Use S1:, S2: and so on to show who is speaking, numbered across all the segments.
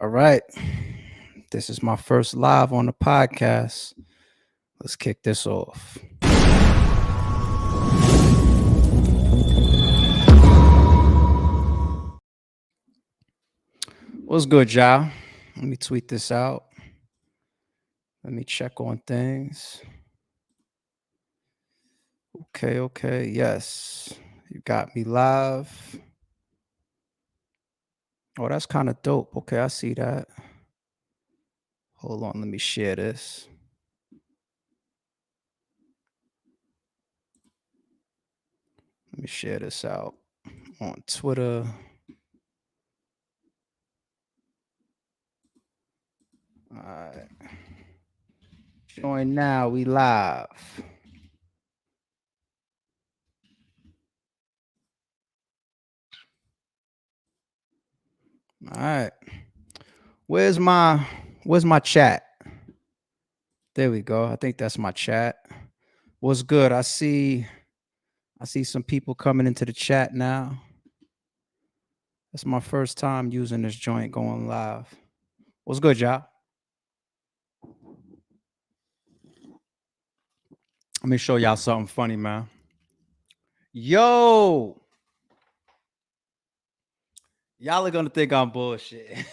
S1: All right. This is my first live on the podcast. Let's kick this off. What's good, y'all? Let me tweet this out. Let me check on things. Okay. Yes. You got me live. Oh, that's kind of dope. Okay, I see that. Hold on, let me share this. Let me share this out on Twitter. All right. Join now. We live. All right. Where's my chat? There we go. I think that's my chat. What's good? I see some people coming into the chat now. That's my first time using this joint going live. What's good, y'all? Let me show y'all something funny, man. Yo! Y'all are gonna think I'm bullshit.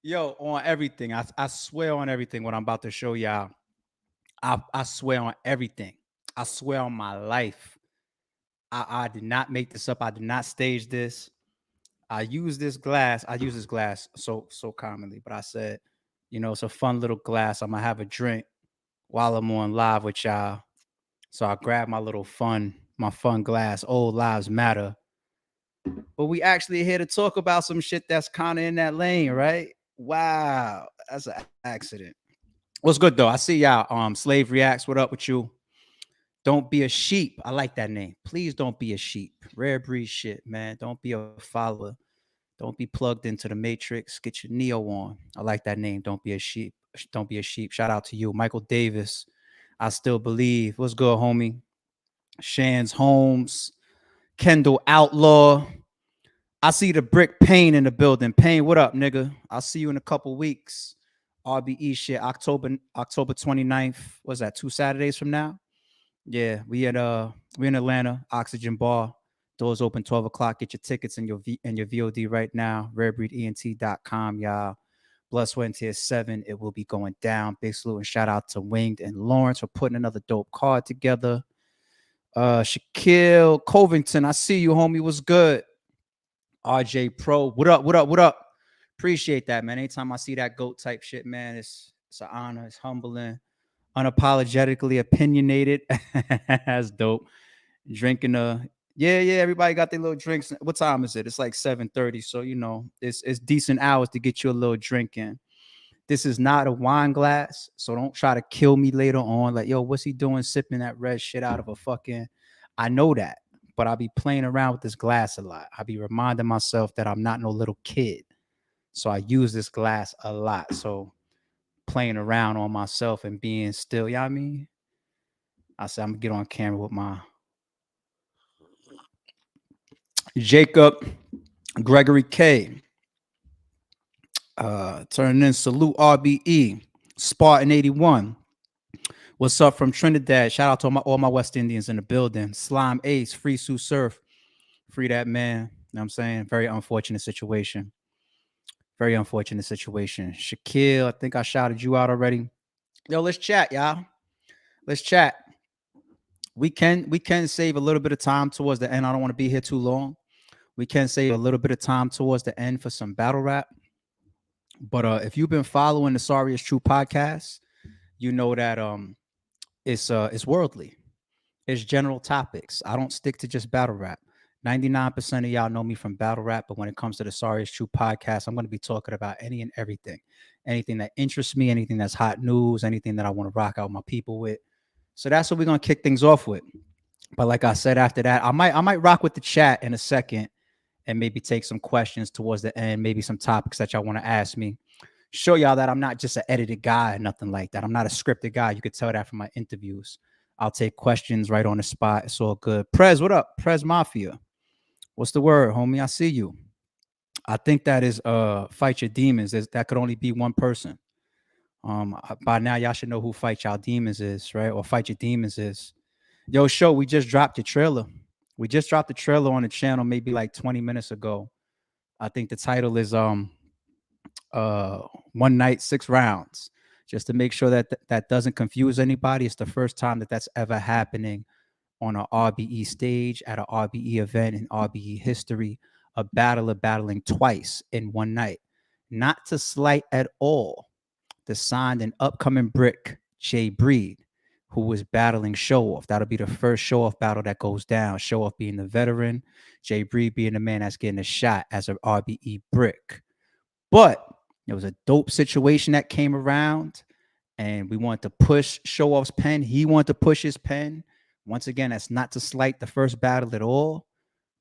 S1: Yo, on everything. I swear on everything what I'm about to show y'all. I swear on everything. I swear on my life. I did not make this up. I did not stage this. I use this glass. I use this glass so commonly, but I said, it's a fun little glass. I'm gonna have a drink while I'm on live with y'all. So I grabbed my fun glass. Old lives matter. But we actually here to talk about some shit that's kind of in that lane, right? Wow, that's an accident. What's good though? I see y'all. Slave Reacts. What up with you? Don't be a sheep. I like that name. Please don't be a sheep. Rare breed shit, man. Don't be a follower. Don't be plugged into the matrix. Get your Neo on. I like that name. Don't be a sheep. Don't be a sheep. Shout out to you, Michael Davis. I still believe. What's good, homie? Shan's Holmes. Kendall Outlaw. I see the Brick Payne in the building. Payne, what up, nigga? I'll see you in a couple weeks. RBE shit. October 29th. What's that? 2 Saturdays from now? Yeah, we're in Atlanta, Oxygen Bar. Doors open 12 o'clock. Get your tickets and your VOD right now. rarebreedent.com, y'all. Blood, Sweat, and Tears 7. It will be going down. Big salute and shout out to Winged and Lawrence for putting another dope card together. Shaquille Covington, I see you, homie. What's good? RJ Pro, what up? Appreciate that, man. Anytime I see that GOAT type shit, man, it's an honor. It's humbling. Unapologetically opinionated. That's dope. Drinking everybody got their little drinks. What time is it? It's like 7:30. So it's decent hours to get you a little drink in. This is not a wine glass, so don't try to kill me later on. Like, yo, what's he doing sipping that red shit out of a fucking. I know that, but I'll be playing around with this glass a lot. I'll be reminding myself that I'm not no little kid. So I use this glass a lot. So playing around on myself and being still, you know what I mean? I said, I'm gonna get on camera with my Jacob Gregory K. Turning in salute RBE. Spartan 81. What's up from Trinidad? Shout out to all my West Indians in the building. Slime Ace, Free Sue Surf. Free that man. You know what I'm saying? Very unfortunate situation. Very unfortunate situation. Shaquille, I think I shouted you out already. Yo, let's chat, y'all. Let's chat. We can save a little bit of time towards the end. I don't want to be here too long. We can save a little bit of time towards the end for some battle rap. But if you've been following the Sorry It's True podcast, you know that it's worldly. It's general topics. I don't stick to just battle rap. 99% of y'all know me from battle rap, but when it comes to the Sorry It's True podcast, I'm going to be talking about any and everything. Anything that interests me, anything that's hot news, anything that I want to rock out my people with. So that's what we're going to kick things off with. But like I said, after that, I might rock with the chat in a second and maybe take some questions towards the end, maybe some topics that y'all want to ask me. Show y'all that I'm not just an edited guy or nothing like that. I'm not a scripted guy. You could tell that from my interviews. I'll take questions right on the spot. It's all good. Prez, what up? Prez Mafia. What's the word, homie? I see you. I think that is Fight Your Demons. That could only be one person. By now y'all should know who Fight Y'all Demons is, right? Or Fight Your Demons is. Yo, show, we just dropped the trailer. We just dropped the trailer on the channel maybe like 20 minutes ago. I think the title is uh One Night 6 Rounds. Just to make sure that that doesn't confuse anybody. It's the first time that that's ever happening on an RBE stage at an RBE event in RBE history. A battler battling twice in one night. Not to slight at all the signed and upcoming brick Jay Breed, who was battling Show Off. That'll be the first Show Off battle that goes down. Show Off being the veteran, Jay Breed being the man that's getting a shot as an RBE brick. But there was a dope situation that came around, and we wanted to push Show Off's pen. He wanted to push his pen. Once again, that's not to slight the first battle at all,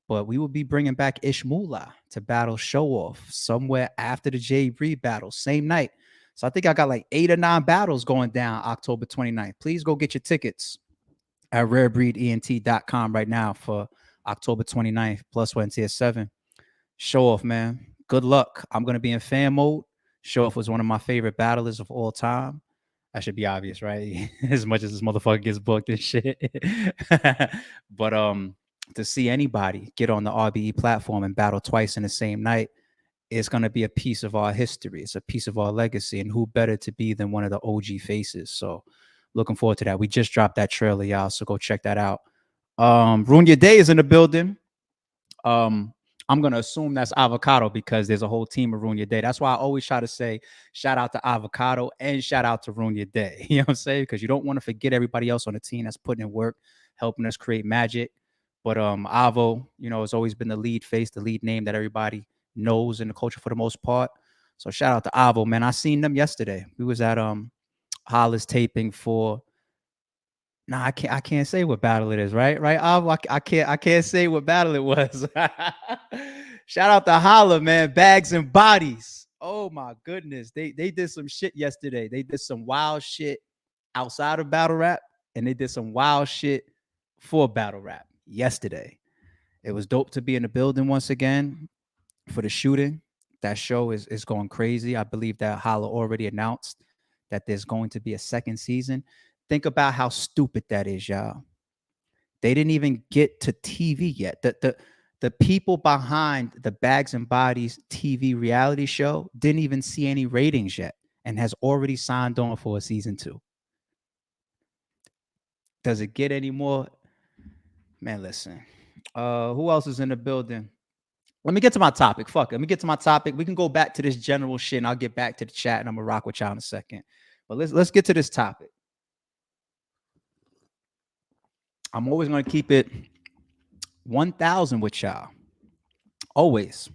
S1: but we will be bringing back Ish Moolah to battle Show Off somewhere after the Jay Breed battle, same night. So I think I got like 8 or 9 battles going down October 29th. Please go get your tickets at rarebreedent.com right now for October 29th, plus one tier 7. Show Off, man. Good luck. I'm going to be in fan mode. Show Off was one of my favorite battlers of all time. That should be obvious, right? As much as this motherfucker gets booked and shit. But to see anybody get on the RBE platform and battle twice in the same night, it's going to be a piece of our history. It's a piece of our legacy. And who better to be than one of the OG faces? So looking forward to that. We just dropped that trailer, y'all. So go check that out. Ruin Your Day is in the building. I'm going to assume that's Avocado because there's a whole team of Ruin Your Day. That's why I always try to say shout out to Avocado and shout out to Ruin Your Day. You know what I'm saying? Because you don't want to forget everybody else on the team that's putting in work, helping us create magic. But Avo, you know, has always been the lead face, the lead name that everybody knows in the culture for the most part. So shout out to Avo, man. I seen them yesterday. We was at Hollis taping for I can't say what battle it is, right? Right, Avo? I can't say what battle it was. Shout out to Holla, man. Bags and Bodies. Oh my goodness. They did some shit yesterday. They did some wild shit outside of battle rap, and they did some wild shit for battle rap yesterday. It was dope to be in the building once again for the shooting. That show is going crazy. I believe that Holla already announced that there's going to be a second season. Think about how stupid that is, y'all. They didn't even get to TV yet. The people behind the Bags and Bodies TV reality show didn't even see any ratings yet and has already signed on for a season 2. Does it get any more? Man, listen. Who else is in the building? Let me get to my topic. Fuck it. Let me get to my topic. We can go back to this general shit and I'll get back to the chat and I'm gonna rock with y'all in a second. But let's get to this topic. I'm always gonna keep it 1,000 with y'all. Always.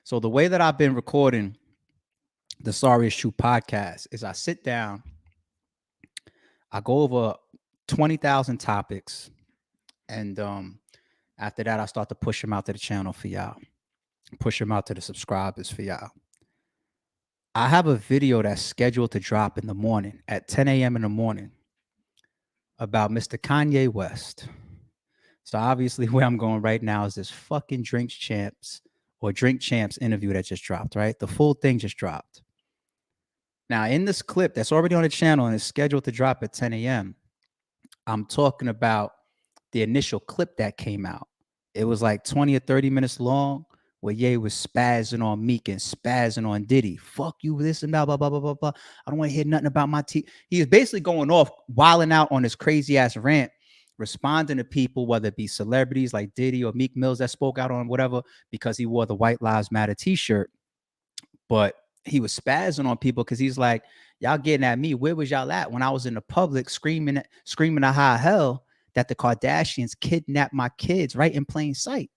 S1: So the way that I've been recording the Sorry It's True podcast is I sit down, I go over 20,000 topics, and after that, I start to push them out to the channel for y'all, push them out to the subscribers for y'all. I have a video that's scheduled to drop in the morning at 10 a.m. in the morning about Mr. Kanye West. So obviously where I'm going right now is this fucking Drink Champs interview that just dropped, right? The full thing just dropped. Now, in this clip that's already on the channel and is scheduled to drop at 10 a.m., I'm talking about the initial clip that came out. It was like 20 or 30 minutes long where Ye was spazzing on Meek and spazzing on Diddy. Fuck you, this and that, blah, blah, blah, blah, blah. I don't want to hear nothing about my team. He is basically going off, wilding out on this crazy-ass rant, responding to people, whether it be celebrities like Diddy or Meek Mills that spoke out on whatever, because he wore the White Lives Matter t-shirt. But he was spazzing on people because he's like, y'all getting at me. Where was y'all at when I was in the public screaming a high hell that the Kardashians kidnapped my kids right in plain sight?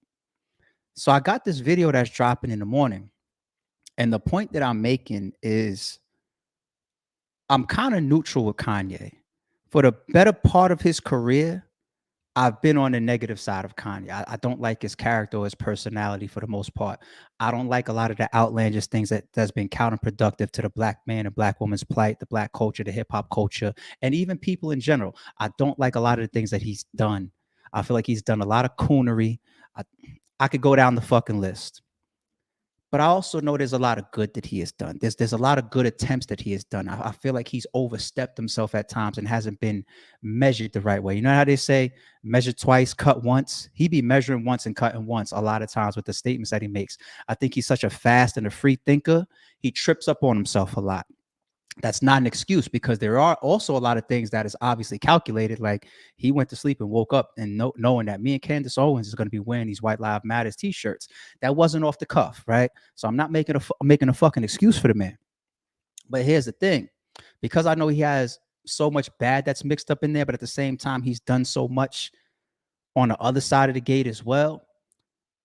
S1: So I got this video that's dropping in the morning. And the point that I'm making is I'm kind of neutral with Kanye. For the better part of his career, I've been on the negative side of Kanye. I don't like his character or his personality for the most part. I don't like a lot of the outlandish things that's been counterproductive to the black man and black woman's plight, the black culture, the hip hop culture, and even people in general. I don't like a lot of the things that he's done. I feel like he's done a lot of coonery. I could go down the fucking list. But I also know there's a lot of good that he has done. There's a lot of good attempts that he has done. I feel like he's overstepped himself at times and hasn't been measured the right way. You know how they say measure twice, cut once? He be measuring once and cutting once a lot of times with the statements that he makes. I think he's such a fast and a free thinker. He trips up on himself a lot. That's not an excuse, because there are also a lot of things that is obviously calculated. Like, he went to sleep and woke up and knowing that me and Candace Owens is going to be wearing these White Lives Matters t-shirts. That wasn't off the cuff, right? So I'm not making a fucking excuse for the man. But here's the thing, because I know he has so much bad that's mixed up in there, but at the same time he's done so much on the other side of the gate as well.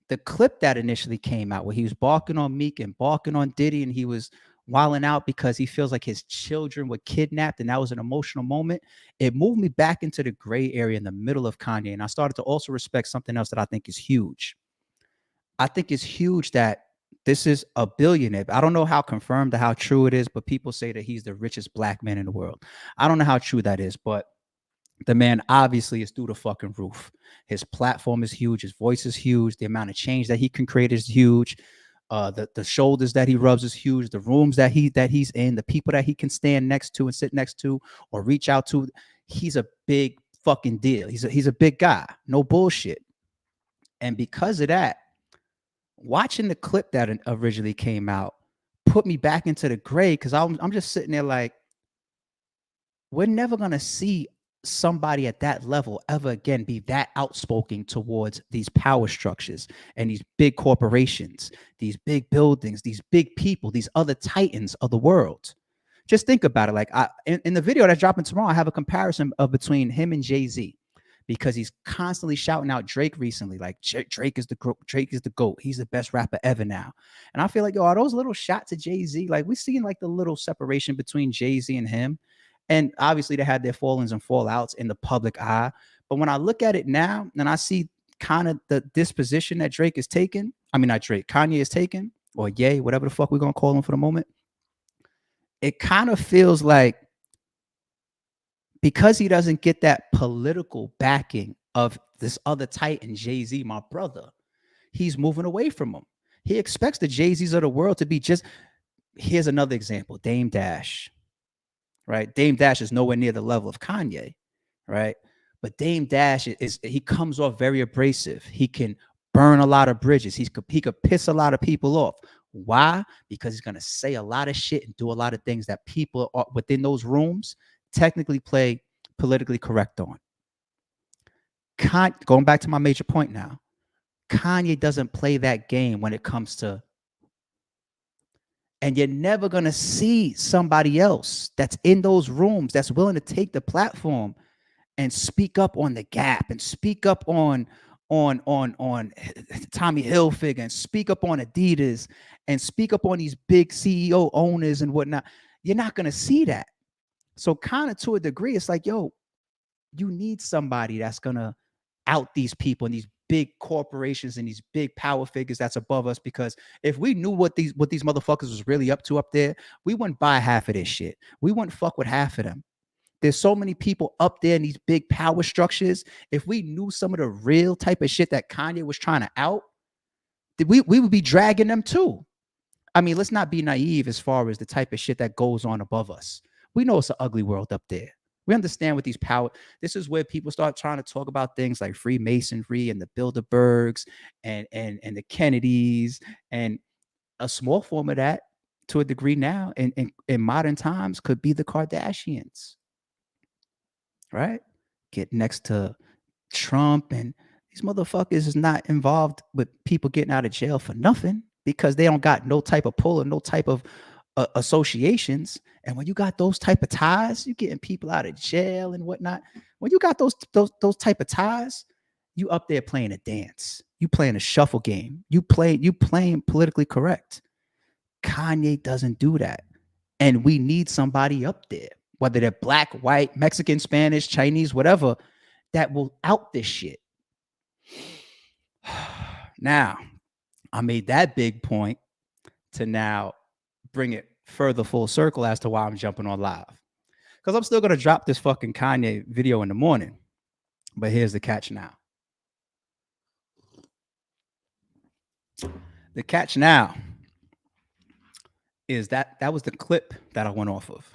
S1: The clip that initially came out where he was barking on Meek and barking on Diddy, and he was wilding out because he feels like his children were kidnapped, and that was an emotional moment. It moved me back into the gray area in the middle of Kanye, and I started to also respect something else that I think is huge. I think it's huge that this is a billionaire. I don't know how confirmed or how true it is, but people say that he's the richest black man in the world. I don't know how true that is, but the man obviously is through the fucking roof. His platform is huge. His voice is huge. The amount of change that he can create is huge. The shoulders that he rubs is huge. The rooms that he's in, the people that he can stand next to and sit next to or reach out to. He's a big fucking deal. He's a big guy. No bullshit. And because of that, watching the clip that originally came out put me back into the gray, because I'm just sitting there like, we're never gonna see somebody at that level ever again be that outspoken towards these power structures and these big corporations, these big buildings, these big people, these other titans of the world. Just think about it. Like, in the video that's dropping tomorrow, I have a comparison of between him and Jay-Z, because he's constantly shouting out Drake recently. Like, Drake is the GOAT. He's the best rapper ever now. And I feel like, yo, are those little shots at Jay-Z? Like, we're seeing like the little separation between Jay-Z and him. And obviously they had their fallings and fallouts in the public eye. But when I look at it now and I see kind of the disposition that Drake is taking, I mean, not Drake, Kanye is taking, or Ye, whatever the fuck we're going to call him for the moment, it kind of feels like, because he doesn't get that political backing of this other titan, Jay-Z, my brother, he's moving away from him. He expects the Jay-Z's of the world to be just, here's another example, Dame Dash, right? Dame Dash is nowhere near the level of Kanye, right? But Dame Dash he comes off very abrasive. He can burn a lot of bridges. He could piss a lot of people off. Why? Because he's going to say a lot of shit and do a lot of things that people within those rooms technically play politically correct on. Going back to my major point now, Kanye doesn't play that game when it comes to, and you're never going to see somebody else that's in those rooms that's willing to take the platform and speak up on the Gap and speak up on Tommy Hilfiger and speak up on Adidas and speak up on these big CEO owners and whatnot. You're not going to see that. So kind of to a degree, it's like, yo, you need somebody that's going to out these people and these big corporations and these big power figures that's above us. Because if we knew what these motherfuckers was really up to up there, we wouldn't buy half of this shit. We wouldn't fuck with half of them. There's so many people up there in these big power structures. If we knew some of the real type of shit that Kanye was trying to out, we would be dragging them too. I mean, let's not be naive as far as the type of shit that goes on above us. We know it's an ugly world up there. We understand what these power. This is where people start trying to talk about things like Freemasonry and the Bilderbergs and the Kennedys, and a small form of that to a degree now in modern times could be the Kardashians, right? Get next to Trump, and these motherfuckers is not involved with people getting out of jail for nothing, because they don't got no type of pull or no type of associations. And when you got those type of ties, you getting people out of jail and whatnot. When you got those type of ties, you up there playing a dance. You playing a shuffle game. You playing politically correct. Kanye doesn't do that. And we need somebody up there, whether they're black, white, Mexican, Spanish, Chinese, whatever, that will out this shit. Now, I made that big point to now bring it further full circle as to why I'm jumping on live. Because I'm still going to drop this fucking Kanye video in the morning. But here's the catch now. The catch now is that was the clip that I went off of.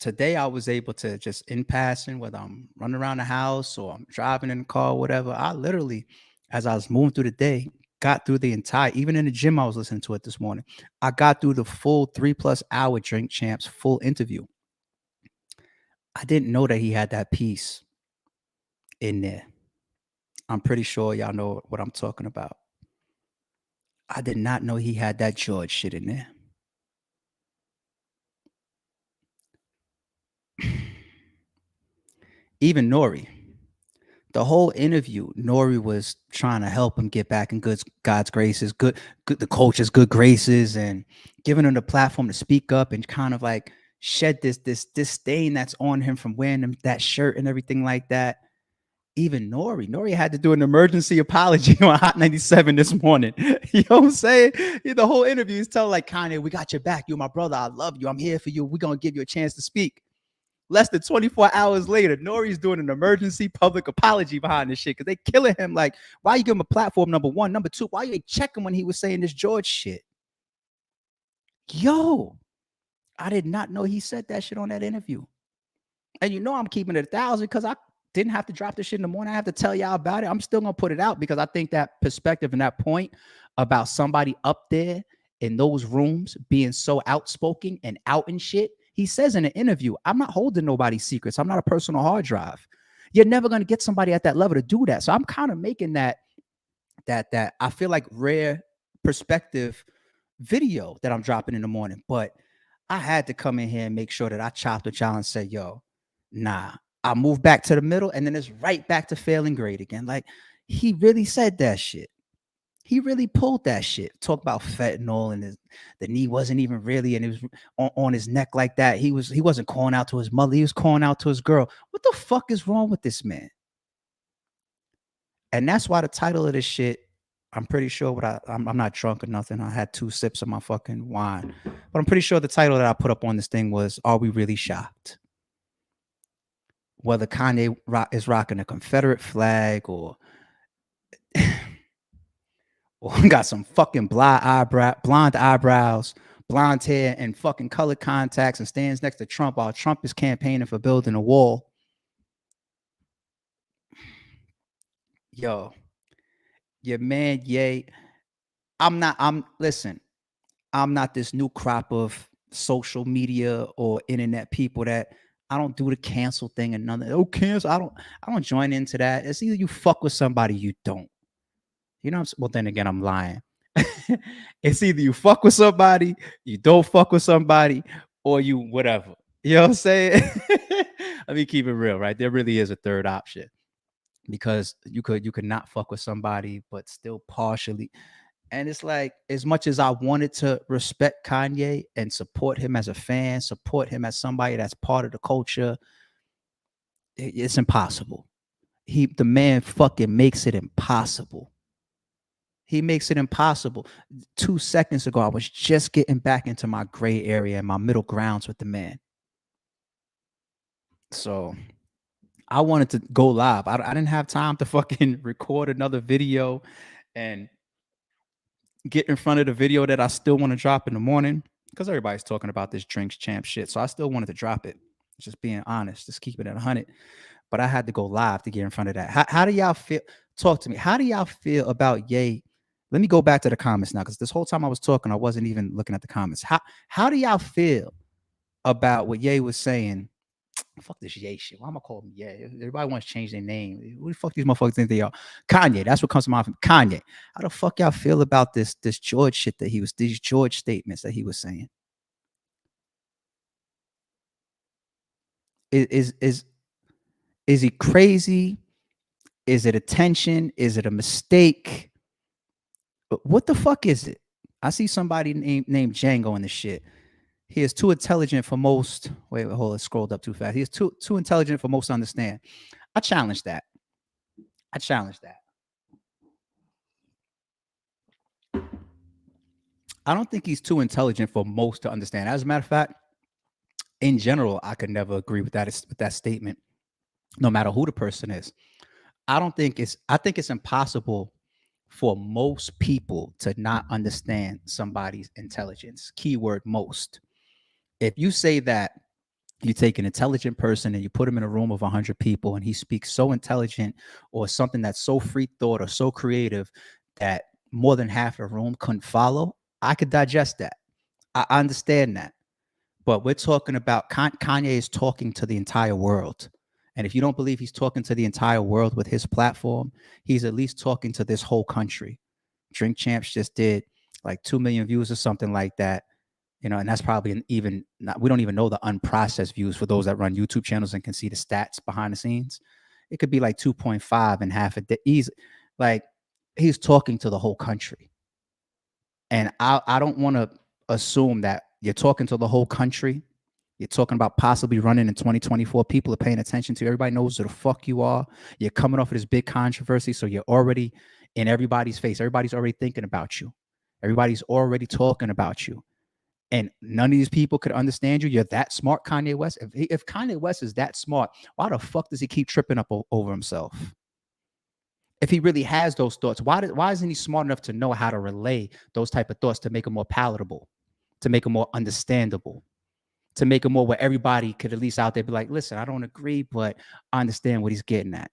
S1: Today I was able to just in passing, whether I'm running around the house or I'm driving in the car, whatever. I literally, as I was moving through the day, got through the entire, even in the gym, I was listening to it this morning. I got through the full 3+ hour Drink Champs full interview. I didn't know that he had that piece in there. I'm pretty sure y'all know what I'm talking about. I did not know he had that George shit in there. Even Nori, the whole interview, Nori was trying to help him get back in God's graces, good the coach's good graces, and giving him the platform to speak up and kind of like shed this disdain that's on him from wearing that shirt and everything like that. Even Nori had to do an emergency apology on Hot 97 this morning. You know what I'm saying? The whole interview is telling like Kanye, we got your back. You're my brother. I love you. I'm here for you. We're gonna give you a chance to speak. Less than 24 hours later, Nori's doing an emergency public apology behind this shit because they killing him. Like, why you give him a platform? Number one. Number two, why you ain't check him when he was saying this George shit? Yo, I did not know he said that shit on that interview. And you know I'm keeping it 1,000 because I didn't have to drop this shit in the morning. I have to tell y'all about it. I'm still gonna put it out because I think that perspective and that point about somebody up there in those rooms being so outspoken and out and shit. He says in an interview, I'm not holding nobody's secrets. I'm not a personal hard drive. You're never gonna get somebody at that level to do that. So I'm kind of making that I feel like rare perspective video that I'm dropping in the morning. But I had to come in here and make sure that I chopped the challenge and say, yo, nah, I moved back to the middle and then it's right back to failing grade again. Like he really said that shit. He really pulled that shit. Talk about fentanyl and the knee wasn't even really, and it was on his neck like that. He wasn't calling out to his mother. He was calling out to his girl. What the fuck is wrong with this man? And that's why the title of this shit, I'm pretty sure I'm not drunk or nothing. I had 2 sips of my fucking wine, but I'm pretty sure the title that I put up on this thing was, "Are we really shocked?" Whether Kanye is rocking a Confederate flag or got some fucking blonde eyebrows, blonde hair, and fucking colored contacts and stands next to Trump while Trump is campaigning for building a wall. Yo, your man, Ye, listen, I'm not this new crop of social media or internet people that I don't do the cancel thing and nothing. Oh, cancel. I don't join into that. It's either you fuck with somebody, you don't. You know what I'm saying? Well, then again, I'm lying. It's either you fuck with somebody, you don't fuck with somebody, or you whatever. You know what I'm saying? Let me keep it real, right? There really is a third option because you could not fuck with somebody, but still partially. And it's like, as much as I wanted to respect Kanye and support him as a fan, support him as somebody that's part of the culture, it's impossible. The man fucking makes it impossible. He makes it impossible. 2 seconds ago, I was just getting back into my gray area and my middle grounds with the man. So I wanted to go live. I didn't have time to fucking record another video and get in front of the video that I still want to drop in the morning because everybody's talking about this Drinks Champ shit. So I still wanted to drop it. Just being honest, just keep it at 100. But I had to go live to get in front of that. How do y'all feel? Talk to me. How do y'all feel about Ye? Let me go back to the comments now because this whole time I was talking, I wasn't even looking at the comments. How do y'all feel about what Ye was saying? Fuck this Ye shit. Why am I calling him Ye? Everybody wants to change their name. Who the fuck these motherfuckers think they are? Kanye. That's what comes to mind. Kanye. How the fuck y'all feel about this George shit these George statements that he was saying? Is he crazy? Is it attention? Is it a mistake? What the fuck is it? I see somebody named Django in the shit. He is too intelligent for most. Wait, hold on, scrolled up too fast. He is too intelligent for most to understand. I challenge that. I challenge that. I don't think he's too intelligent for most to understand. As a matter of fact, in general, I could never agree with that statement, no matter who the person is. I think it's impossible for most people to not understand somebody's intelligence. Keyword most. If you say that you take an intelligent person and you put him in a room of 100 people and he speaks so intelligent or something that's so free thought or so creative that more than half the room couldn't follow, I could digest that. I understand that. But we're talking about Kanye is talking to the entire world. And if you don't believe he's talking to the entire world with his platform, he's at least talking to this whole country. Drink Champs just did like 2 million views or something like that. And that's probably even not, we don't even know the unprocessed views for those that run YouTube channels and can see the stats behind the scenes. It could be like 2.5 and half a day. He's talking to the whole country. And I don't want to assume that you're talking to the whole country. You're talking about possibly running in 2024. People are paying attention to you. Everybody knows who the fuck you are. You're coming off of this big controversy. So you're already in everybody's face. Everybody's already thinking about you. Everybody's already talking about you. And none of these people could understand you. You're that smart, Kanye West. If Kanye West is that smart, why the fuck does he keep tripping up over himself? If he really has those thoughts, why isn't he smart enough to know how to relay those type of thoughts to make them more palatable, to make them more understandable, to make them more where everybody could at least out there be like, listen, I don't agree, but I understand what he's getting at.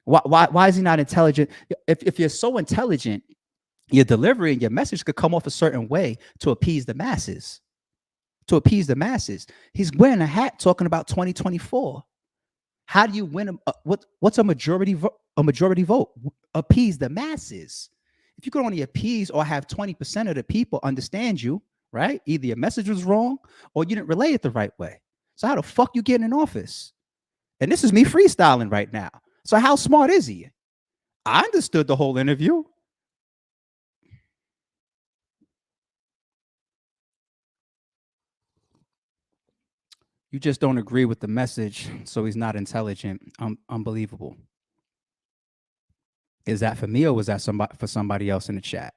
S1: Why is he not intelligent? If you're so intelligent, your delivery and your message could come off a certain way to appease the masses. He's wearing a hat talking about 2024. How do you win? What's a majority vote? Appease the masses. If you could only appease or have 20% of the people understand you, right? Either your message was wrong or you didn't relay it the right way. So how the fuck you getting in office? And this is me freestyling right now. So how smart is he? I understood the whole interview. You just don't agree with the message, so he's not intelligent. Unbelievable. Is that for me or was that for somebody else in the chat?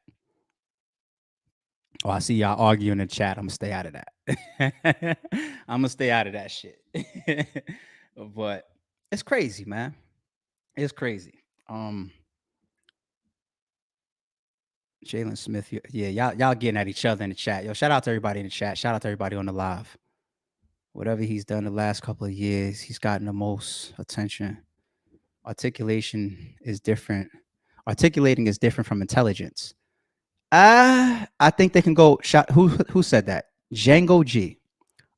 S1: Oh, I see y'all arguing in the chat. I'm gonna stay out of that. I'm gonna stay out of that shit. But it's crazy, man. It's crazy. Jalen Smith, yeah, y'all getting at each other in the chat. Yo, shout out to everybody in the chat. Shout out to everybody on the live. Whatever he's done the last couple of years, he's gotten the most attention. Articulation is different. Articulating is different from intelligence. I think they can go. Who said that? Django G.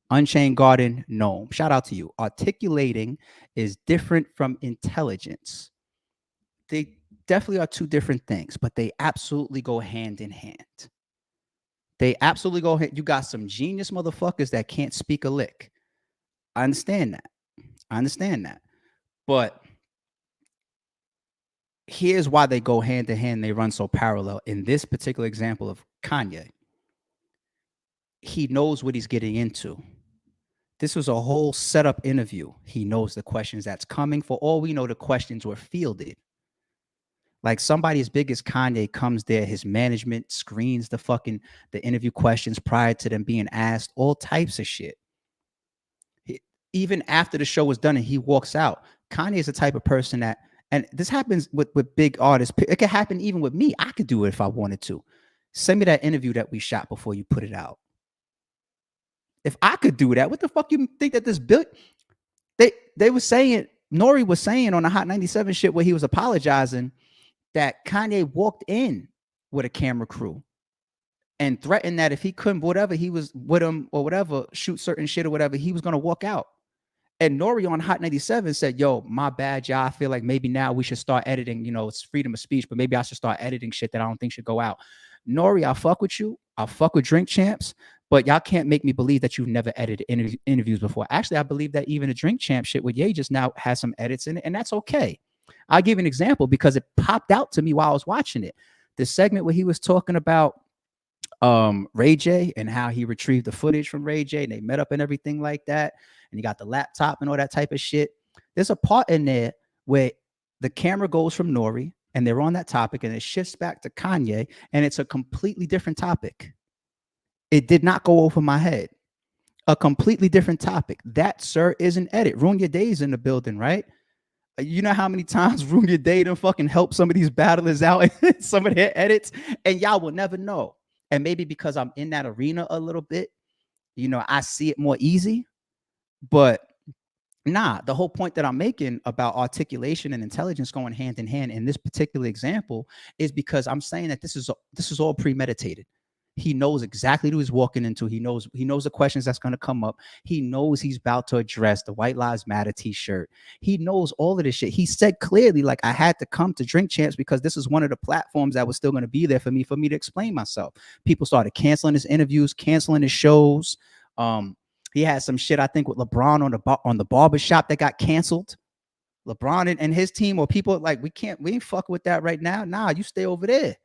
S1: Unchained Garden Gnome. Shout out to you. Articulating is different from intelligence. They definitely are two different things, but they absolutely go hand in hand. They absolutely go hand. You got some genius motherfuckers that can't speak a lick. I understand that. But here's why they go hand in hand. They run so parallel. In this particular example of Kanye, he knows what he's getting into. This was a whole setup interview. He knows the questions that's coming. For all we know, the questions were fielded. Like somebody as big as Kanye comes there, his management screens the interview questions prior to them being asked, all types of shit. Even after the show was done and he walks out, Kanye is the type of person that, and this happens with big artists. It could happen even with me. I could do it if I wanted to. Send me that interview that we shot before you put it out. If I could do that, what the fuck you think that this bill? They were saying, Nori was saying on the Hot 97 shit where he was apologizing that Kanye walked in with a camera crew and threatened that if he couldn't, whatever he was with him or whatever, shoot certain shit or whatever, he was going to walk out. And Nori on Hot 97 said, yo, my bad, y'all. I feel like maybe now we should start editing. It's freedom of speech, but maybe I should start editing shit that I don't think should go out. Nori, I'll fuck with you. I'll fuck with Drink Champs, but y'all can't make me believe that you've never edited interviews before. Actually, I believe that even the Drink Champ shit with Ye just now has some edits in it, and that's okay. I'll give an example because it popped out to me while I was watching it. The segment where he was talking about Ray J and how he retrieved the footage from Ray J and they met up and everything like that. And you got the laptop and all that type of shit. There's a part in there where the camera goes from Nori and they're on that topic and it shifts back to Kanye and it's a completely different topic. It did not go over my head. A completely different topic. That, sir, is an edit. Ruin Your Days in the building, right? You know how many times Ruin Your Day done fucking help some of these battlers out in some of their edits, and y'all will never know. And maybe because I'm in that arena a little bit, I see it more easy. But nah, the whole point that I'm making about articulation and intelligence going hand in hand in this particular example is because I'm saying that this is all premeditated. He knows exactly who he's walking into. He knows the questions that's going to come up. He knows he's about to address the White Lives Matter t-shirt. He knows all of this shit. He said clearly, like, I had to come to Drink Champs because this is one of the platforms that was still going to be there for me to explain myself. People started canceling his interviews, canceling his shows. He had some shit, I think, with LeBron on the barbershop that got canceled. LeBron and his team, or people like, we ain't fuck with that right now. Nah, you stay over there.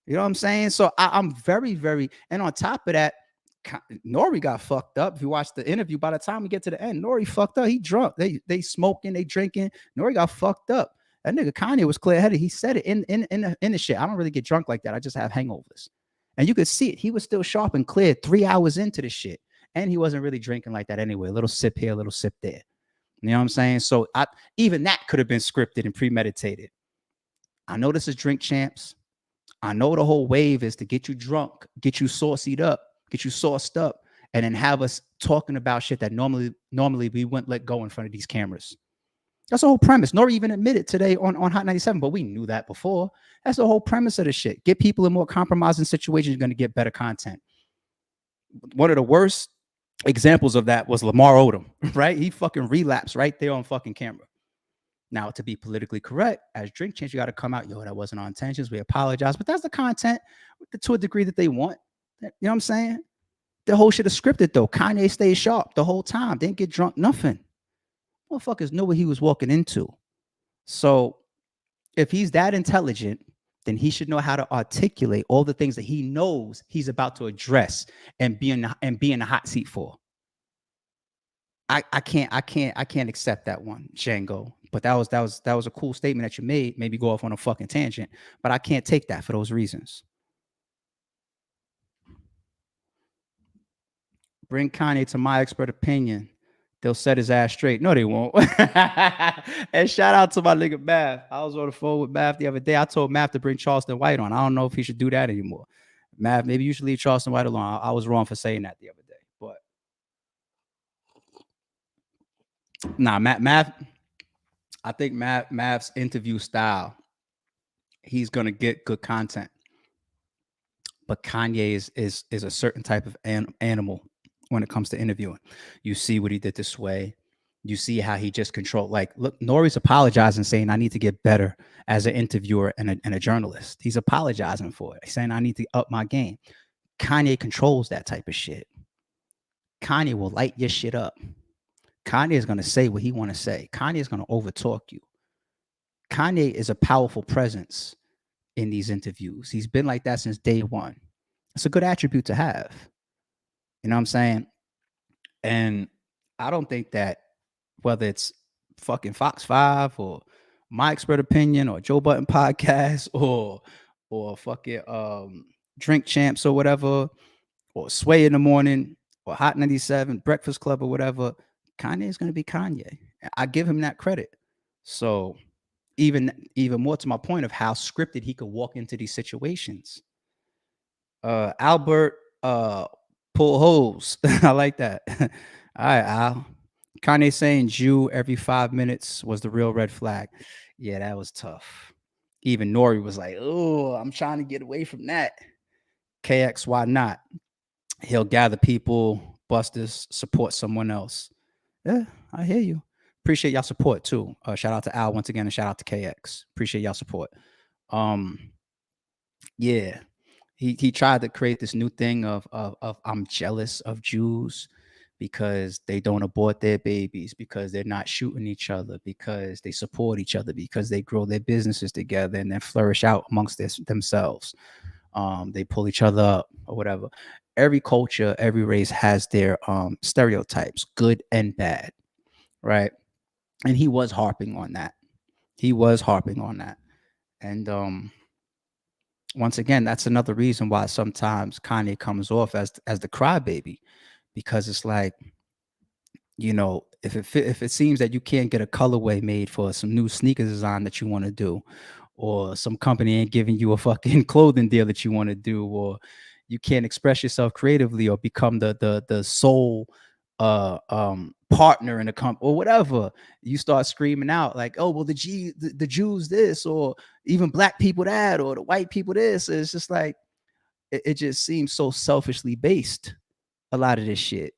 S1: You know what I'm saying? So I'm very, very, and on top of that, Nori got fucked up. If you watch the interview, by the time we get to the end, Nori fucked up. He drunk. They smoking, they drinking. Nori got fucked up. That nigga Kanye was clear-headed. He said it in the shit. I don't really get drunk like that. I just have hangovers. And you could see it. He was still sharp and clear 3 hours into the shit. And he wasn't really drinking like that anyway. A little sip here, a little sip there. You know what I'm saying? So even that could have been scripted and premeditated. I know this is Drink Champs. I know the whole wave is to get you drunk, get you saucied up, get you sauced up, and then have us talking about shit that normally we wouldn't let go in front of these cameras. That's the whole premise. Nori even admitted today on Hot 97, but we knew that before. That's the whole premise of the shit. Get people in more compromising situations, you're going to get better content. One of the worst examples of that was Lamar Odom, right? He fucking relapsed right there on fucking camera. Now, to be politically correct, as Drink Champs, you got to come out, yo, that wasn't our intentions. We apologize. But that's the content to a degree that they want. You know what I'm saying? The whole shit is scripted, though. Kanye stayed sharp the whole time. Didn't get drunk, nothing. Motherfuckers knew what he was walking into. So if he's that intelligent, then he should know how to articulate all the things that he knows he's about to address and be in the hot seat for. I can't accept that one, Django. But that was a cool statement that you made. Maybe go off on a fucking tangent, but I can't take that for those reasons. Bring Kanye to my expert opinion. They'll set his ass straight. No, they won't. And shout out to my nigga Math. I was on the phone with Math the other day. I told Math to bring Charleston White on. I don't know if he should do that anymore. Math, maybe you should leave Charleston White alone. I was wrong for saying that the other day. But nah, Math. I think Math's interview style, he's gonna get good content. But Kanye is a certain type of animal when it comes to interviewing. You see what he did this way. You see how he just controlled. Like, look, Nori's apologizing, saying I need to get better as an interviewer and a journalist. He's apologizing for it. He's saying I need to up my game. Kanye controls that type of shit. Kanye will light your shit up. Kanye is going to say what he want to say. Kanye is going to overtalk you. Kanye is a powerful presence in these interviews. He's been like that since day one. It's a good attribute to have. You know what I'm saying? And I don't think that whether it's fucking Fox 5 or My Expert Opinion or Joe Budden Podcast or fucking Drink Champs or whatever, or Sway in the Morning or Hot 97, Breakfast Club or whatever, Kanye is going to be Kanye. I give him that credit. So even more to my point of how scripted he could walk into these situations. Albert pull holes. I like that. All right, Al. Kanye saying Jew every 5 minutes was the real red flag. Yeah, that was tough. Even Nori was like, oh, I'm trying to get away from that. KX, why not? He'll gather people, busters, support someone else. Yeah, I hear you. Appreciate y'all support too. Shout out to Al once again, and shout out to KX. Appreciate y'all support. Yeah, he tried to create this new thing of I'm jealous of Jews because they don't abort their babies, because they're not shooting each other, because they support each other, because they grow their businesses together and then flourish out amongst themselves. They pull each other up or whatever. Every culture, every race has their stereotypes, good and bad, right? And he was harping on that. And once again, that's another reason why sometimes Kanye comes off as the crybaby, because it's like, if it seems that you can't get a colorway made for some new sneakers design that you want to do, or some company ain't giving you a fucking clothing deal that you want to do, or you can't express yourself creatively or become the sole partner in a company or whatever, you start screaming out like, oh well, the Jews this, or even black people that, or the white people this. It's just like it just seems so selfishly based, a lot of this shit.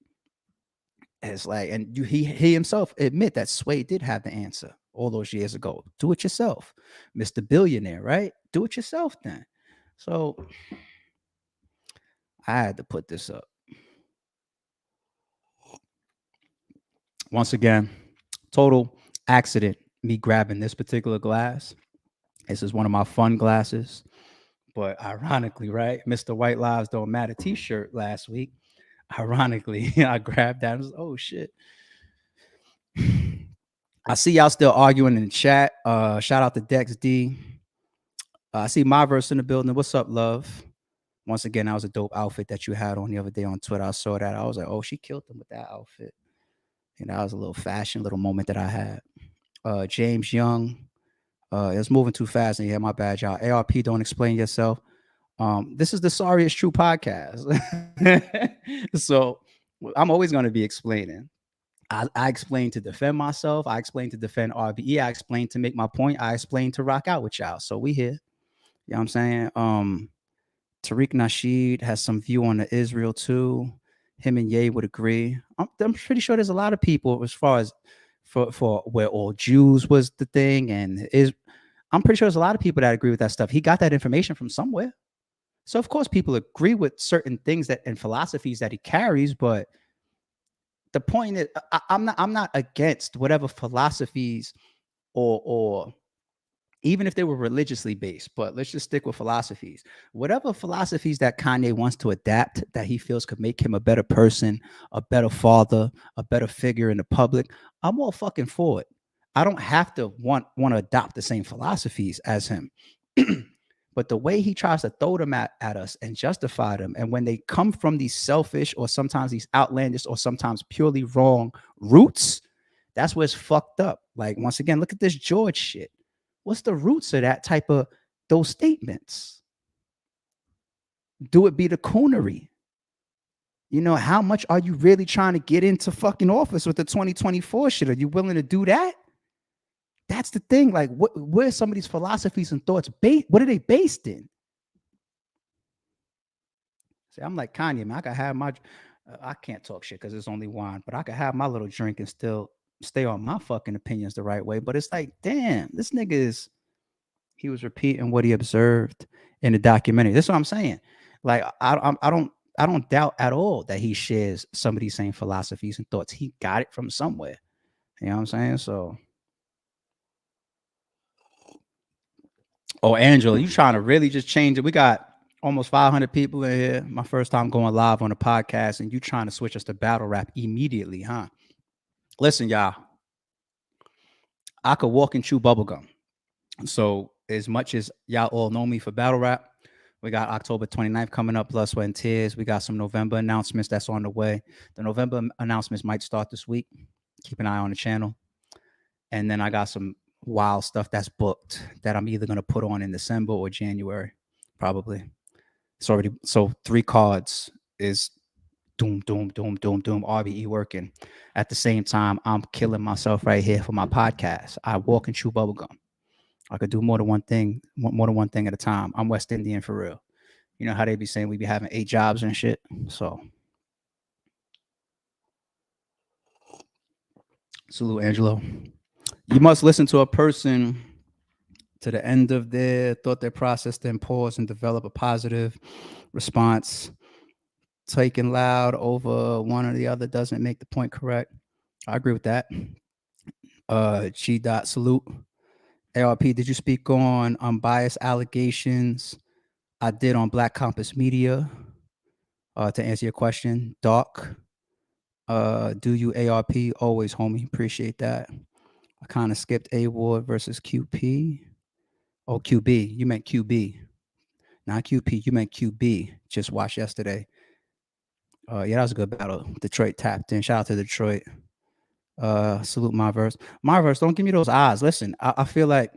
S1: It's like, and he himself admit that Sway did have the answer all those years ago. Do it yourself, Mr. Billionaire, right? Do it yourself then. So I had to put this up. Once again, total accident, me grabbing this particular glass. This is one of my fun glasses. But ironically, right, Mr. White Lives Don't Matter t-shirt last week. Ironically, I grabbed that and was, oh shit. I see y'all still arguing in the chat. Shout out to Dex D. I see my verse in the building. What's up, love? Once again, that was a dope outfit that you had on the other day on Twitter. I saw that. I was like, oh, she killed him with that outfit. And that was a little fashion little moment that I had. James Young. It's moving too fast. And yeah, my bad, y'all. ARP, don't explain yourself. This is the Sorry It's True podcast. So I'm always going to be explaining. I explain to defend myself. I explain to defend RBE. I explain to make my point. I explain to rock out with y'all. So we here. You know what I'm saying? Tariq Nasheed has some view on the Israel too. Him and Ye would agree. I'm pretty sure there's a lot of people as far as for where all Jews was the thing, and I'm pretty sure there's a lot of people that agree with that stuff. He got that information from somewhere. So of course people agree with certain things that and philosophies that he carries, but the point is I'm not against whatever philosophies or even if they were religiously based, but let's just stick with philosophies. Whatever philosophies that Kanye wants to adapt that he feels could make him a better person, a better father, a better figure in the public, I'm all fucking for it. I don't have to want to adopt the same philosophies as him. But the way he tries to throw them at us and justify them, and when they come from these selfish or sometimes these outlandish or sometimes purely wrong roots, that's where it's fucked up. Like, once again, look at this George shit. What's the roots of that type of those statements? Do it be the coonery? You know, how much are you really trying to get into fucking office with the 2024 shit? Are you willing to do that? That's the thing. Like, where are some of these philosophies and thoughts based? What are they based in? See, I'm like Kanye, man. I can have my, I can't talk shit because it's only wine, but I can have my little drink and still stay on my fucking opinions the right way. But it's like, damn, this nigga he was repeating what he observed in the documentary. That's what I'm saying. Like, I don't doubt at all that he shares some of these same philosophies and thoughts. He got it from somewhere. You know what I'm saying? So, oh, Angela, you trying to really just change it? We got almost 500 people in here. My first time going live on a podcast, and you trying to switch us to battle rap immediately, huh? Listen, y'all. I could walk and chew bubblegum. So as much as y'all all know me for battle rap, we got October 29th coming up, Blood, Sweat, and Tears. We got some November announcements that's on the way. The November announcements might start this week. Keep an eye on the channel. And then I got some wild stuff that's booked that I'm either going to put on in December or January, probably. It's already, so 3 cards is doom, doom, doom, doom, doom, RBE working. At the same time, I'm killing myself right here for my podcast. I walk and chew bubblegum. I could do more than one thing at a time. I'm West Indian for real. You know how they be saying we be having 8 jobs and shit. So salute, Angelo. You must listen to a person to the end of their thought, their process, then pause and develop a positive response. Taking loud over one or the other doesn't make the point correct. I agree with that. G. Salute. ARP, did you speak on unbiased allegations I did on Black Compass Media? To answer your question, Doc, do you ARP? Always, homie. Appreciate that. I kind of skipped A Ward versus QP. Oh, QB. You meant QB. Not QP. You meant QB. Just watched yesterday. Yeah, that was a good battle. Detroit tapped in. Shout out to Detroit. Salute my verse. My verse, don't give me those eyes. Listen, I feel like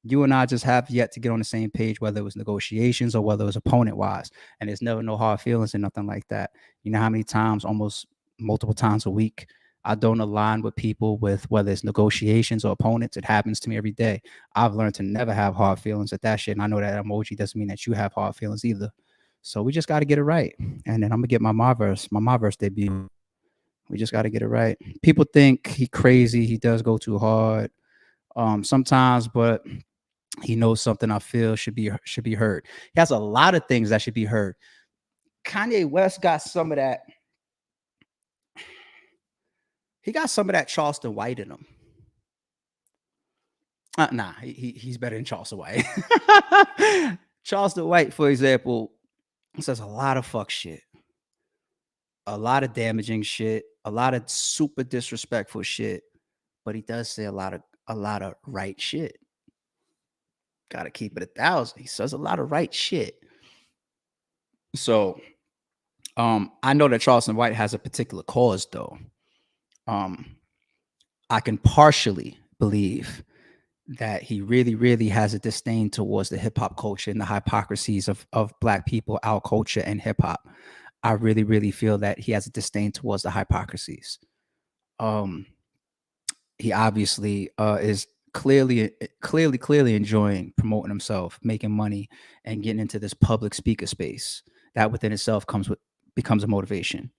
S1: you and I just have yet to get on the same page, whether it was negotiations or whether it was opponent wise. And there's never no hard feelings and nothing like that. You know how many times, almost multiple times a week, I don't align with people with whether it's negotiations or opponents. It happens to me every day. I've learned to never have hard feelings at that shit. And I know that emoji doesn't mean that you have hard feelings either. So we just got to get it right. And then I'm gonna get my Marverse debut. We just got to get it right. People think he crazy. He does go too hard sometimes, but he knows something I feel should be heard. He has a lot of things that should be heard. Kanye West got some of that. He got some of that Charleston White in him. Nah, he's better than Charleston White. Charleston White, for example, says a lot of fuck shit, a lot of damaging shit, a lot of super disrespectful shit, but he does say a lot of right shit. Gotta keep it 1,000. He says a lot of right shit. So I know that Charleston White has a particular cause though. I can partially believe that he really, really has a disdain towards the hip hop culture and the hypocrisies of black people, our culture, and hip hop. I really, really feel that he has a disdain towards the hypocrisies. Um, he obviously is clearly enjoying promoting himself, making money, and getting into this public speaker space. That within itself becomes a motivation.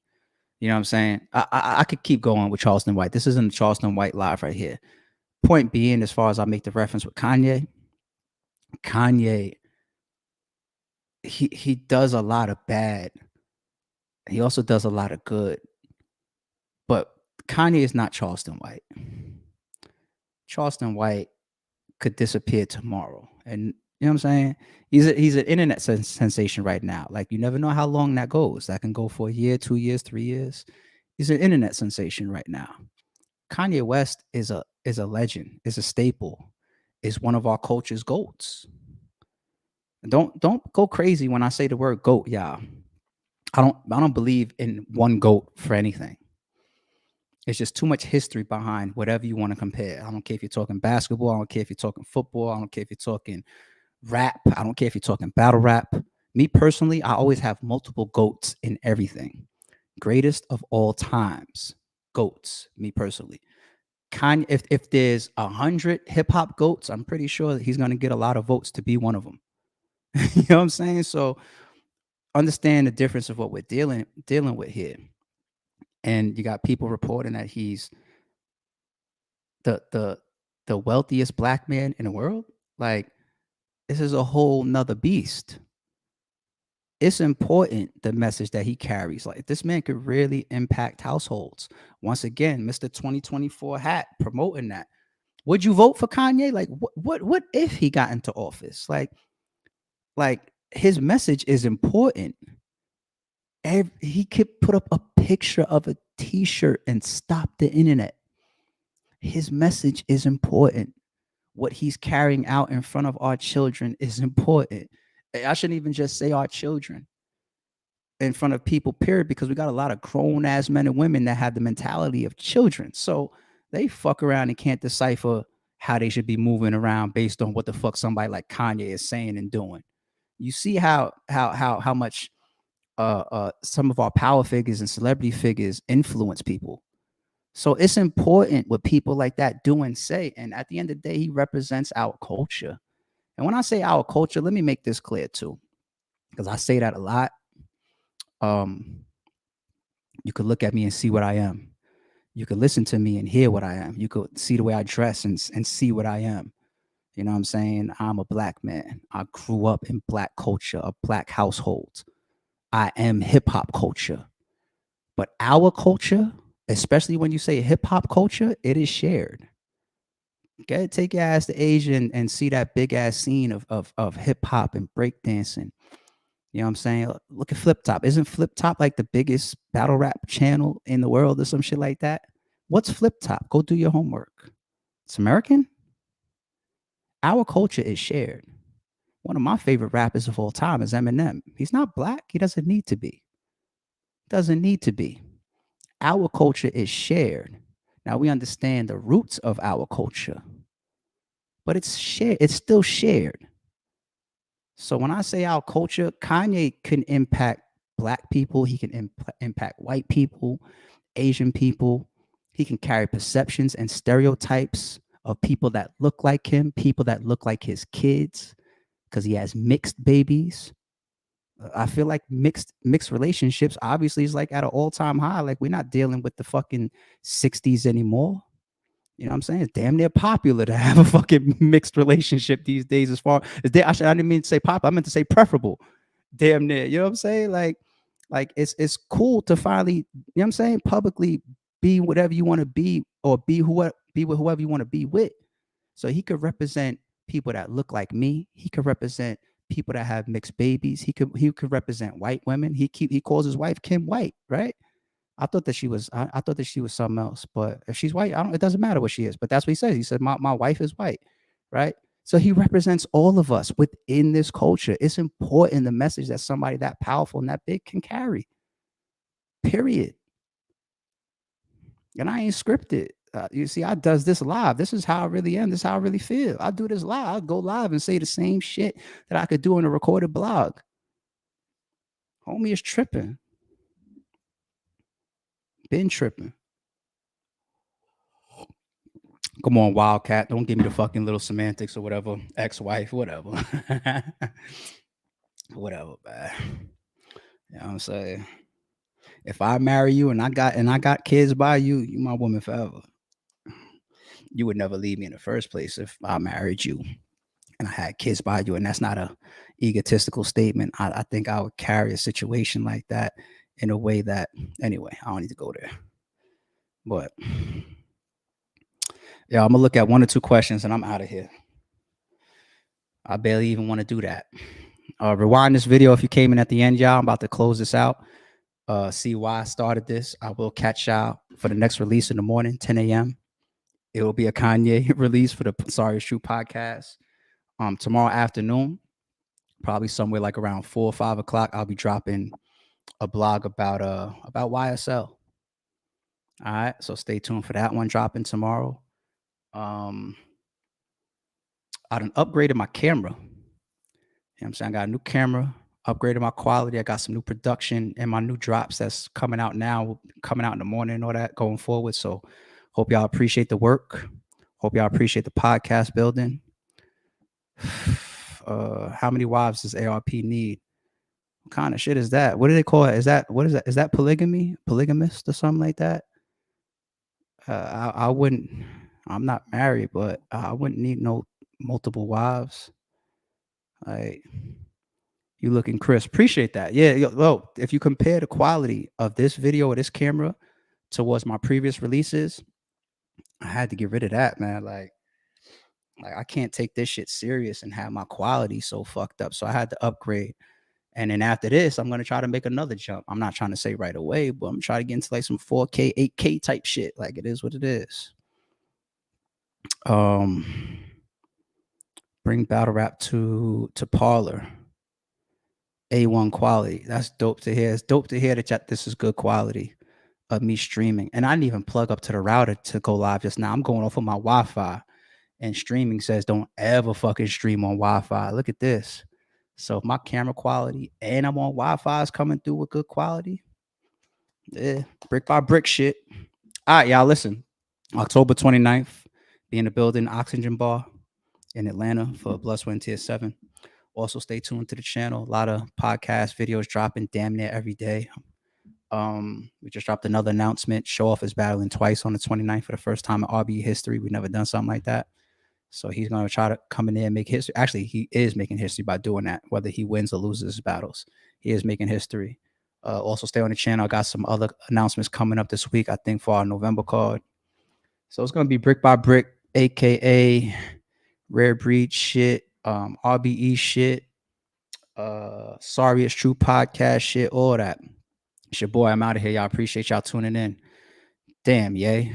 S1: You know what I'm saying? I could keep going with Charleston White. This isn't Charleston White live right here. Point being, as far as I make the reference with Kanye, he does a lot of bad. He also does a lot of good. But Kanye is not Charleston White. Charleston White could disappear tomorrow. And you know what I'm saying? He's an internet sensation right now. Like, you never know how long that goes. That can go for a year, 2 years, 3 years. He's an internet sensation right now. Kanye West is a legend, is a staple, is one of our culture's goats. Don't go crazy when I say the word goat, y'all. I don't believe in one goat for anything. It's just too much history behind whatever you want to compare. I don't care if you're talking basketball. I don't care if you're talking football. I don't care if you're talking rap. I don't care if you're talking battle rap. Me personally, I always have multiple goats in everything. Greatest of all times, goats. Me personally, Kanye. If there's 100 hip hop goats, I'm pretty sure that he's gonna get a lot of votes to be one of them. You know what I'm saying? So understand the difference of what we're dealing with here. And you got people reporting that he's the wealthiest black man in the world. Like, this is a whole nother beast. It's important, the message that he carries. Like, this man could really impact households. Once again, Mr. 2024 hat promoting that. Would you vote for Kanye? Like, what if he got into office? Like his message is important. He could put up a picture of a t-shirt and stop the internet. His message is important. What he's carrying out in front of our children is important. I shouldn't even just say our children, in front of people, period, because we got a lot of grown ass men and women that have the mentality of children. So they fuck around and can't decipher how they should be moving around based on what the fuck somebody like Kanye is saying and doing. You see how much some of our power figures and celebrity figures influence people. So it's important what people like that do and say. And at the end of the day, he represents our culture. And when I say our culture, let me make this clear too, because I say that a lot. You could look at me and see what I am. You could listen to me and hear what I am. You could see the way I dress and see what I am. You know what I'm saying? I'm a black man. I grew up in black culture, a black household. I am hip hop culture. But our culture, especially when you say hip hop culture, it is shared. Okay, take your ass to Asia and see that big ass scene of hip hop and breakdancing. You know what I'm saying? Look at Flip Top. Isn't Flip Top like the biggest battle rap channel in the world or some shit like that? What's Flip Top? Go do your homework. It's American. Our culture is shared. One of my favorite rappers of all time is Eminem. He's not black. He doesn't need to be. Doesn't need to be. Our culture is shared. Now we understand the roots of our culture, but it's shared. It's still shared. So when I say our culture, Kanye can impact black people. He can impact white people, Asian people. He can carry perceptions and stereotypes of people that look like him, people that look like his kids, because he has mixed babies. I feel like mixed relationships obviously is like at an all-time high. Like we're not dealing with the fucking 60s anymore. You know what I'm saying? It's damn near popular to have a fucking mixed relationship these days. As far as I didn't mean to say popular, I meant to say preferable. Damn near. You know what I'm saying? Like it's cool to finally, you know what I'm saying, publicly be whatever you want to be, or be with whoever you want to be with. So he could represent people that look like me. He could represent people that have mixed babies. He could represent white women. He calls his wife Kim White, right? I thought that she was something else. But if she's white, I don't. It doesn't matter what she is. But that's what he says. He said my wife is white, right? So he represents all of us within this culture. It's important the message that somebody that powerful and that big can carry. Period. And I ain't scripted. You see, I does this live. This is how I really am. This is how I really feel. I do this live. I go live and say the same shit that I could do in a recorded blog. Homie is tripping. Been tripping. Come on, Wildcat. Don't give me the fucking little semantics or whatever. Ex-wife, whatever. Whatever, man. You know what I'm saying? If I marry you and I got kids by you, you my woman forever. You would never leave me in the first place if I married you and I had kids by you. And that's not a egotistical statement. I think I would carry a situation like that in a way that, anyway, I don't need to go there. But yeah, I'm gonna look at one or two questions and I'm out of here. I barely even want to do that. Rewind this video if you came in at the end, y'all. I'm about to close this out. See why I started this. I will catch y'all for the next release in the morning, 10 a.m. It will be a Kanye release for the Sorry It's True podcast. Tomorrow afternoon, probably somewhere like around 4 or 5 o'clock, I'll be dropping a blog about YSL. All right, so stay tuned for that one dropping tomorrow. I done upgraded my camera. You know what I'm saying? I got a new camera, upgraded my quality. I got some new production and my new drops that's coming out now, coming out in the morning and all that going forward. So hope y'all appreciate the work. Hope y'all appreciate the podcast building. How many wives does ARP need? What kind of shit is that? What do they call it? Is that what is that? Is that polygamy? Polygamist or something like that? I wouldn't. I'm not married, but I wouldn't need no multiple wives. Like, you looking crisp. Appreciate that. Yeah. Well, if you compare the quality of this video or this camera towards my previous releases, I had to get rid of that, man. Like I can't take this shit serious and have my quality so fucked up. So I had to upgrade. And then after this, I'm gonna try to make another jump. I'm not trying to say right away, but I'm trying to get into like some 4K, 8K type shit. Like it is what it is. Bring battle rap to Parlor. A1 quality. That's dope to hear. It's dope to hear that this is good quality of me streaming. And I didn't even plug up to the router to go live just now. I'm going off of my Wi-Fi, and streaming says don't ever fucking stream on Wi-Fi. Look at this. So if my camera quality and I'm on Wi-Fi is coming through with good quality, yeah, brick by brick shit. All right, y'all, listen. October 29th, be in the building, Oxygen Bar in Atlanta for Blood, Sweat, and Tears 7. Also, stay tuned to the channel. A lot of podcast videos dropping damn near every day. We just dropped another announcement. Show Off is battling twice on the 29th for the first time in RB history. We've never done something like that. So he's going to try to come in there and make history. Actually, he is making history by doing that, whether he wins or loses his battles. He is making history. Also, stay on the channel. I got some other announcements coming up this week, I think, for our November card. So it's going to be brick by brick, a.k.a. rare breed shit, RBE shit, Sorry It's True podcast shit, all that. It's your boy. I'm out of here. Y'all appreciate y'all tuning in. Damn, yay.